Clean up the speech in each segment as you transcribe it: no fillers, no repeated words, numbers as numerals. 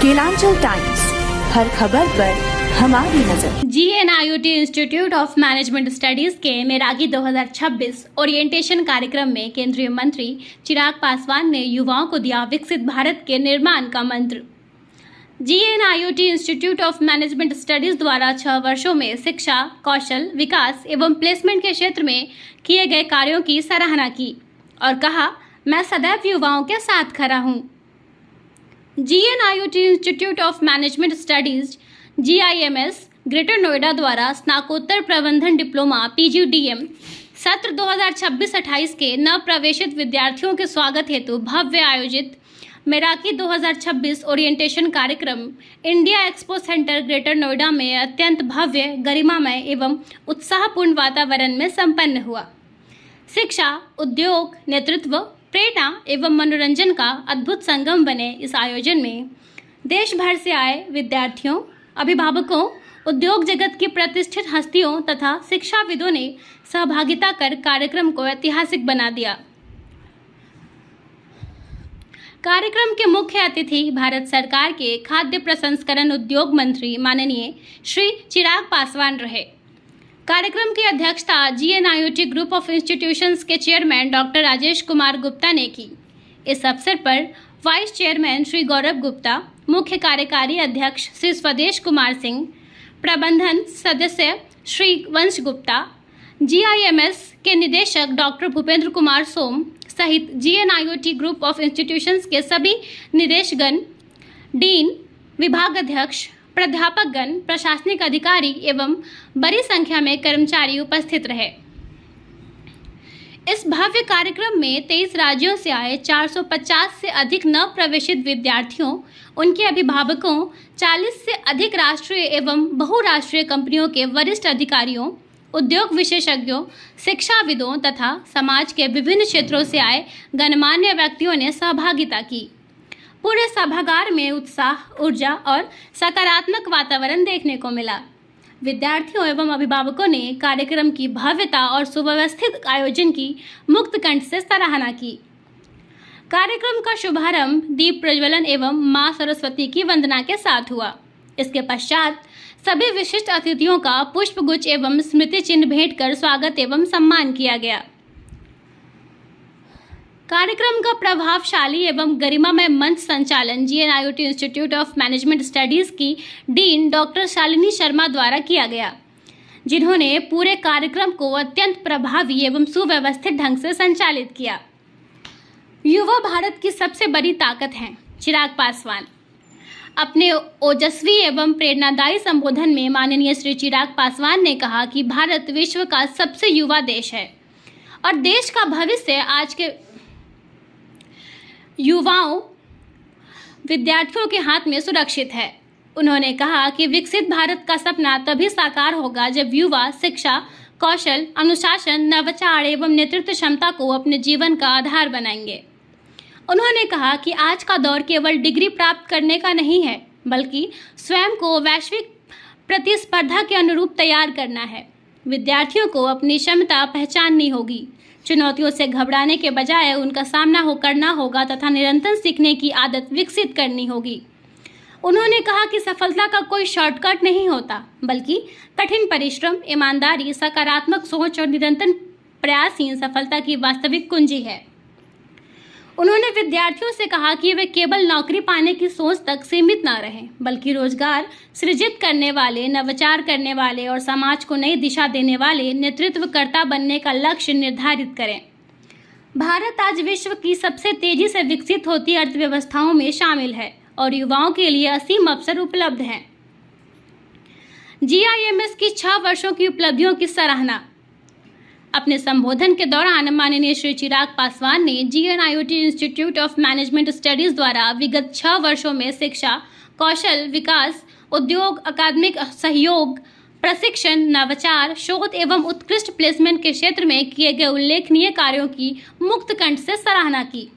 Kelanchal times, हर खबर पर हमारी नजर। GNIOT institute of management studies के मेरागी 2026 ओरिएंटेशन कार्यक्रम में केंद्रीय मंत्री चिराग पासवान ने युवाओं को दिया विकसित भारत के निर्माण का मंत्र। GNIOT institute of management studies द्वारा 6 वर्षों में शिक्षा, कौशल विकास एवं प्लेसमेंट के क्षेत्र में किए गए कार्यों की सराहना की और कहा, मैं सदैव युवाओं के साथ खड़ा हूँ। GNIOT institute of management studies GIMS greater Noida द्वारा स्नातकोत्तर प्रबंधन डिप्लोमा PGDM सत्र 2026-28 के नव प्रवेशित विद्यार्थियों के स्वागत हेतु भव्य आयोजित मेराकी 2026 ओरिएंटेशन कार्यक्रम India expo centre greater Noida में अत्यंत भव्य, गरिमामय एवं उत्साहपूर्ण वातावरण में संपन्न हुआ। शिक्षा, उद्योग, नेतृत्व, प्रेरणा एवं मनोरंजन का अद्भुत संगम बने इस आयोजन में देश भर से आए विद्यार्थियों, अभिभावकों, उद्योग जगत की प्रतिष्ठित हस्तियों तथा शिक्षाविदों ने सहभागिता कर कार्यक्रम को ऐतिहासिक बना दिया। कार्यक्रम के मुख्य अतिथि भारत सरकार के खाद्य प्रसंस्करण उद्योग मंत्री माननीय श्री चिराग पासवान रहे। कार्यक्रम की अध्यक्षता GNIOT ग्रुप ऑफ इंस्टीट्यूशंस के चेयरमैन डॉक्टर राजेश कुमार गुप्ता ने की। इस अवसर पर वाइस चेयरमैन श्री गौरव गुप्ता, मुख्य कार्यकारी अध्यक्ष श्री स्वदेश कुमार सिंह, प्रबंधन सदस्य श्री वंश गुप्ता, GIMS के निदेशक डॉक्टर भूपेंद्र कुमार सोम सहित GNIOT ग्रुप ऑफ इंस्टीट्यूशंस के सभी निदेशगण, डीन, विभागाध्यक्ष, प्राध्यापकगण, प्रशासनिक अधिकारी एवं बड़ी संख्या में कर्मचारी उपस्थित रहे। इस भव्य कार्यक्रम में 23 राज्यों से आए 450 से अधिक नव प्रवेशित विद्यार्थियों, उनके अभिभावकों, 40 से अधिक राष्ट्रीय एवं बहुराष्ट्रीय कंपनियों के वरिष्ठ अधिकारियों, उद्योग विशेषज्ञों, शिक्षाविदों तथा समाज के विभिन्न क्षेत्रों से आए गणमान्य व्यक्तियों ने सहभागिता की। पूरे सभागार में उत्साह, ऊर्जा और सकारात्मक वातावरण देखने को मिला। विद्यार्थियों एवं अभिभावकों ने कार्यक्रम की भव्यता और सुव्यवस्थित आयोजन की मुक्त कंठ से सराहना की। कार्यक्रम का शुभारंभ दीप प्रज्वलन एवं मां सरस्वती की वंदना के साथ हुआ। इसके पश्चात सभी विशिष्ट अतिथियों का पुष्पगुच्छ एवं स्मृति चिन्ह भेंट कर स्वागत एवं सम्मान किया गया। कार्यक्रम का प्रभावशाली एवं गरिमामय मंच संचालन GNIOT institute of management studies की डीन डॉक्टर शालिनी शर्मा द्वारा किया गया, जिन्होंने पूरे कार्यक्रम को अत्यंत प्रभावी एवं सुव्यवस्थित ढंग से संचालित किया। युवा भारत की सबसे बड़ी ताकत हैं, चिराग पासवान। अपने ओजस्वी एवं प्रेरणादायी संबोधन में माननीय श्री चिराग पासवान ने कहा कि भारत विश्व का सबसे युवा देश है और देश का भविष्य आज के युवाओं, विद्यार्थियों के हाथ में सुरक्षित है। उन्होंने कहा कि विकसित भारत का सपना तभी साकार होगा जब युवा शिक्षा, कौशल, अनुशासन, नवाचार एवं नेतृत्व क्षमता को अपने जीवन का आधार बनाएंगे। उन्होंने कहा कि आज का दौर केवल डिग्री प्राप्त करने का नहीं है, बल्कि स्वयं को वैश्विक प्रतिस्पर्धा के अनुरूप तैयार करना है। विद्यार्थियों को अपनी क्षमता पहचाननी होगी, चुनौतियों से घबराने के बजाय उनका सामना करना होगा तथा निरंतर सीखने की आदत विकसित करनी होगी। उन्होंने कहा कि सफलता का कोई शॉर्टकट नहीं होता, बल्कि कठिन परिश्रम, ईमानदारी, सकारात्मक सोच और निरंतर प्रयास ही सफलता की वास्तविक कुंजी है। उन्होंने विद्यार्थियों से कहा कि वे केवल नौकरी पाने की सोच तक सीमित न रहें, बल्कि रोजगार सृजित करने वाले, नवाचार करने वाले और समाज को नई दिशा देने वाले नेतृत्वकर्ता बनने का लक्ष्य निर्धारित करें। भारत आज विश्व की सबसे तेजी से विकसित होती अर्थव्यवस्थाओं में शामिल है और युवाओं के लिए असीम अवसर उपलब्ध हैं। GIMS की 6 वर्षों की उपलब्धियों की सराहना। अपने संबोधन के दौरान माननीय श्री चिराग पासवान ने GNIOT institute of management studies द्वारा विगत 6 वर्षों में शिक्षा, कौशल विकास, उद्योग, अकादमिक सहयोग, प्रशिक्षण, नवाचार, शोध एवं उत्कृष्ट प्लेसमेंट के क्षेत्र में किए गए उल्लेखनीय कार्यों की मुक्त कंठ से सराहना की।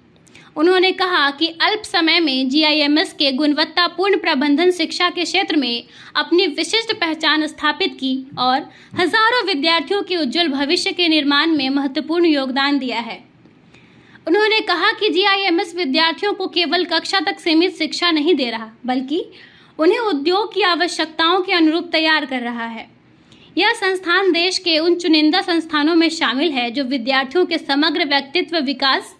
उन्होंने कहा कि अल्प समय में GIMS के गुणवत्तापूर्ण प्रबंधन शिक्षा के क्षेत्र में अपनी विशिष्ट पहचान स्थापित की और हजारों विद्यार्थियों के उज्जवल भविष्य के निर्माण में महत्वपूर्ण योगदान दिया है। उन्होंने कहा कि GIMS विद्यार्थियों को केवल कक्षा तक सीमित शिक्षा नहीं दे रहा, बल्कि उन्हें उद्योग की आवश्यकताओं के अनुरूप तैयार कर रहा है। यह संस्थान देश के उन चुनिंदा संस्थानों में शामिल है जो विद्यार्थियों के समग्र व्यक्तित्व विकास,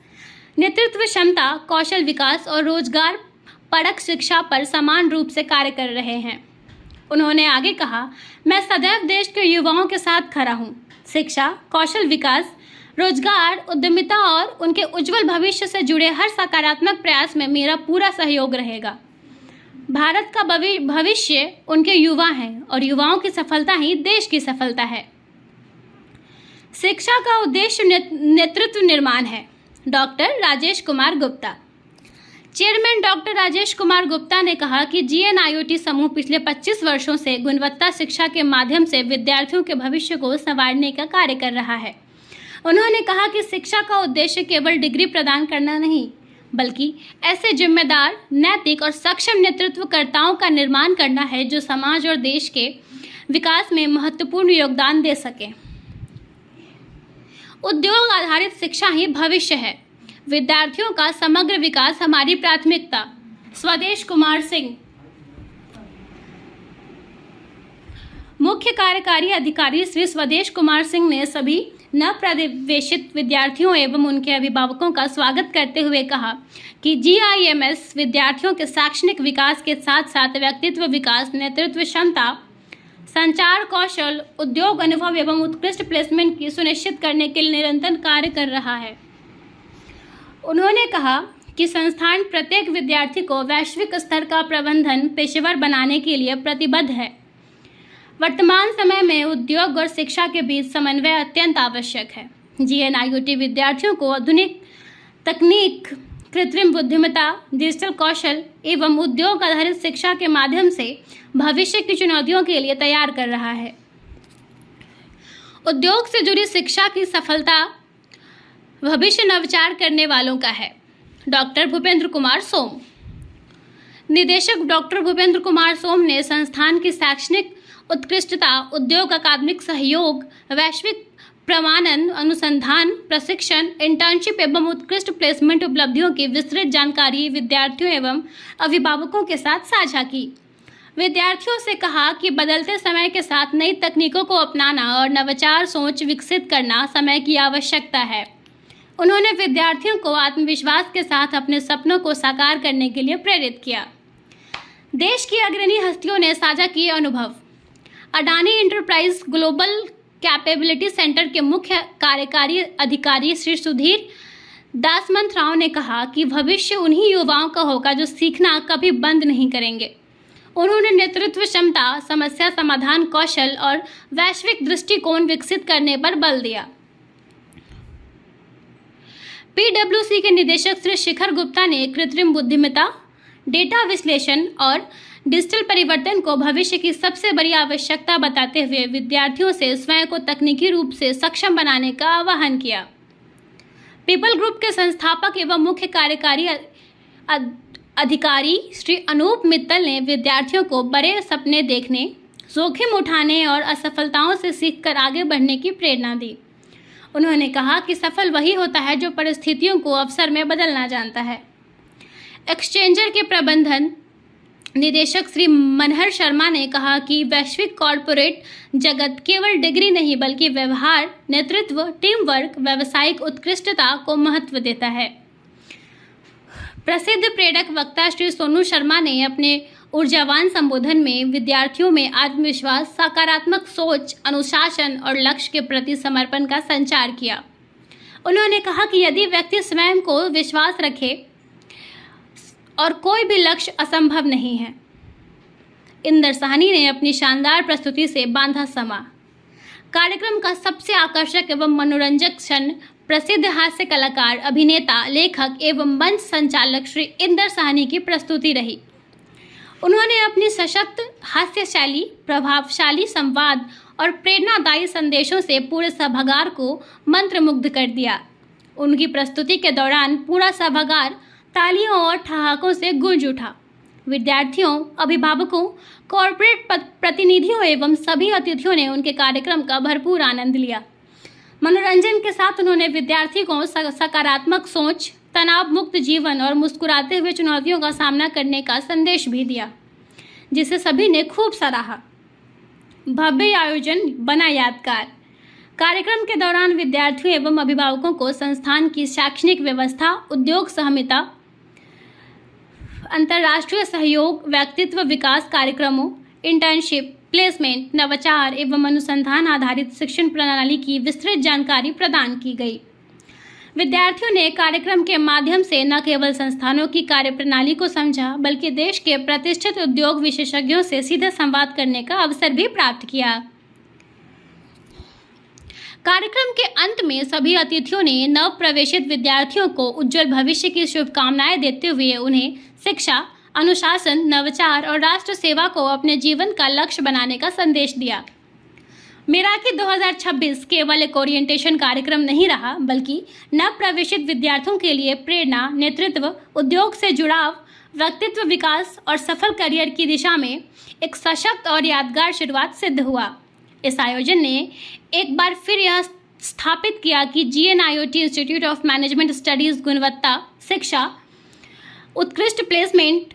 नेतृत्व क्षमता, कौशल विकास और रोजगार परक शिक्षा पर समान रूप से कार्य कर रहे हैं। उन्होंने आगे कहा, मैं सदैव देश के युवाओं के साथ खड़ा हूँ। शिक्षा, कौशल विकास, रोजगार, उद्यमिता और उनके उज्जवल भविष्य से जुड़े हर सकारात्मक प्रयास में मेरा पूरा सहयोग रहेगा। भारत का भविष्य उनके युवा हैं और युवाओं की सफलता ही देश की सफलता है। शिक्षा का उद्देश्य नेतृत्व निर्माण है। Doctor Rajesh Kumar Gupta. Chairman doctor Rajesh Kumar Gupta ने कहा कि GNIOT समूह पिछले 25 वर्षों से गुणवत्ता शिक्षा के माध्यम से विद्यार्थियों के भविष्य को संवारने का कार्य कर रहा है। उन्होंने कहा कि शिक्षा का उद्देश्य केवल डिग्री प्रदान करना नहीं, बल्कि ऐसे जिम्मेदार, नैतिक और सक्षम नेतृत्वकर्ताओं का निर्माण करना है जो समाज और देश के विकास में महत्वपूर्ण योगदान दे सके। उद्योग आधारित शिक्षा ही भविष्य है। विद्यार्थियों का समग्र विकास हमारी प्राथमिकता। स्वदेश कुमार सिंह। मुख्य कार्यकारी अधिकारी श्री स्वदेश कुमार सिंह ने सभी नवप्रवेशित विद्यार्थियों एवं उनके अभिभावकों का स्वागत करते हुए कहा कि GIMS विद्यार्थियों के शैक्षणिक विकास के साथ साथ व्यक्तित्व विकास, नेतृत्व क्षमता, संचार कौशल, उद्योग अनुभव एवं उत्कृष्ट प्लेसमेंट की सुनिश्चित करने के लिए निरंतर कार्य कर रहा है। उन्होंने कहा कि संस्थान प्रत्येक विद्यार्थी को वैश्विक स्तर का प्रबंधन पेशेवर बनाने के लिए प्रतिबद्ध है। वर्तमान समय में उद्योग और शिक्षा के बीच समन्वय अत्यंत आवश्यक है। GNIOT विद्यार्थियों को आधुनिक तकनीक, कृत्रिम बुद्धिमत्ता, डिजिटल कौशल एवं उद्योग आधारित शिक्षा के माध्यम से भविष्य की चुनौतियों के लिए तैयार कर रहा है। उद्योग से जुड़ी शिक्षा की सफलता भविष्य नवाचार करने वालों का है। डॉक्टर भूपेंद्र कुमार सोम। निदेशक डॉक्टर भूपेंद्र कुमार सोम ने संस्थान की शैक्षणिक उत्कृष्टता, उद्योग अकादमिक सहयोग, वैश्विक प्रमाणन, अनुसंधान, प्रशिक्षण, इंटर्नशिप एवं उत्कृष्ट प्लेसमेंट उपलब्धियों की विस्तृत जानकारी विद्यार्थियों एवं अभिभावकों के साथ साझा की। विद्यार्थियों से कहा कि बदलते समय के साथ नई तकनीकों को अपनाना और नवाचार सोच विकसित करना समय की आवश्यकता है। उन्होंने विद्यार्थियों को आत्मविश्वास के साथ अपने सपनों को साकार करने के लिए प्रेरित किया। देश की अग्रणी हस्तियों ने साझा किए अनुभव। Adani enterprise global capability centre के मुख्य कार्यकारी अधिकारी श्री सुधीर दासमंतराव ने कहा कि भविष्य उन्हीं युवाओं का होगा जो सीखना कभी बंद नहीं करेंगे। उन्होंने नेतृत्व क्षमता, समस्या समाधान कौशल और वैश्विक दृष्टिकोण विकसित करने पर बल दिया। PwC के निदेशक श्री शिखर गुप्ता ने कृत्रिम बुद्धिमत्ता, डेटा विश्लेषण और डिजिटल परिवर्तन को भविष्य की सबसे बड़ी आवश्यकता बताते हुए विद्यार्थियों से स्वयं को तकनीकी रूप से सक्षम बनाने का आह्वान किया। पीपल ग्रुप के संस्थापक एवं मुख्य कार्यकारी अधिकारी श्री अनूप मित्तल ने विद्यार्थियों को बड़े सपने देखने, जोखिम उठाने और असफलताओं से सीखकर आगे बढ़ने की प्रेरणा दी। उन्होंने कहा कि सफल वही होता है जो परिस्थितियों को अवसर में बदलना जानता है। एक्सचेंजर के प्रबंधन निदेशक श्री मनहर शर्मा ने कहा कि वैश्विक कॉरपोरेट जगत केवल डिग्री नहीं बल्कि व्यवहार, नेतृत्व, टीम वर्क, व्यावसायिक उत्कृष्टता को महत्व देता है। प्रसिद्ध प्रेरक वक्ता श्री सोनू शर्मा ने अपने ऊर्जावान संबोधन में विद्यार्थियों में आत्मविश्वास, सकारात्मक सोच, अनुशासन और लक्ष्य के प्रति समर्पण का संचार किया। उन्होंने कहा कि यदि व्यक्ति स्वयं को विश्वास रखे और कोई भी लक्ष्य असंभव नहीं है। इंदर साहनी ने अपनी शानदार प्रस्तुति से बांधा समा। कार्यक्रम का सबसे आकर्षक एवं मनोरंजक क्षण प्रसिद्ध हास्य कलाकार, अभिनेता, लेखक एवं मंच संचालक श्री इंदर साहनी की प्रस्तुति रही। उन्होंने अपनी सशक्त हास्य शैली, प्रभावशाली संवाद और प्रेरणादायी संदेशों से पूरे सभागार को मंत्रमुग्ध कर दिया। उनकी प्रस्तुति के दौरान पूरा सभागार तालियों और ठहाकों से गूंज उठा। विद्यार्थियों, अभिभावकों, कॉर्पोरेट प्रतिनिधियों एवं सभी अतिथियों ने उनके कार्यक्रम का भरपूर आनंद लिया। मनोरंजन के साथ उन्होंने विद्यार्थी को सकारात्मक सोच, तनाव मुक्त जीवन और मुस्कुराते हुए चुनौतियों का सामना करने का संदेश भी दिया, जिसे सभी ने खूब सराहा। भव्य आयोजन बना यादगार। कार्यक्रम के दौरान विद्यार्थियों एवं अभिभावकों को संस्थान की शैक्षणिक व्यवस्था, उद्योग संहिता, अंतर्राष्ट्रीय सहयोग, व्यक्तित्व विकास कार्यक्रमों, इंटर्नशिप, प्लेसमेंट, नवाचार एवं अनुसंधान आधारित शिक्षण प्रणाली की विस्तृत जानकारी प्रदान की गई। विद्यार्थियों ने कार्यक्रम के माध्यम से न केवल संस्थानों की कार्यप्रणाली को समझा, बल्कि देश के प्रतिष्ठित उद्योग विशेषज्ञों से सीधे संवाद करने का अवसर भी प्राप्त किया। कार्यक्रम के अंत में सभी अतिथियों ने नव प्रवेशित विद्यार्थियों को उज्जवल भविष्य की शुभकामनाएं देते हुए उन्हें शिक्षा, अनुशासन, नवाचार और राष्ट्र सेवा को अपने जीवन का लक्ष्य बनाने का संदेश दिया। मेराकी 2026 केवल एक ओरिएंटेशन कार्यक्रम नहीं रहा, बल्कि नव प्रवेशित विद्यार्थियों के लिए प्रेरणा, नेतृत्व, उद्योग से जुड़ाव, व्यक्तित्व विकास और सफल करियर की दिशा में एक सशक्त और यादगार शुरुआत सिद्ध हुआ। इस आयोजन ने एक बार फिर यह स्थापित किया कि GNIOT institute of management studies गुणवत्ता शिक्षा, उत्कृष्ट प्लेसमेंट,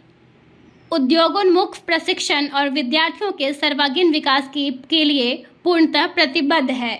उद्योगोन्मुख प्रशिक्षण और विद्यार्थियों के सर्वांगीण विकास के लिए पूर्णतः प्रतिबद्ध है।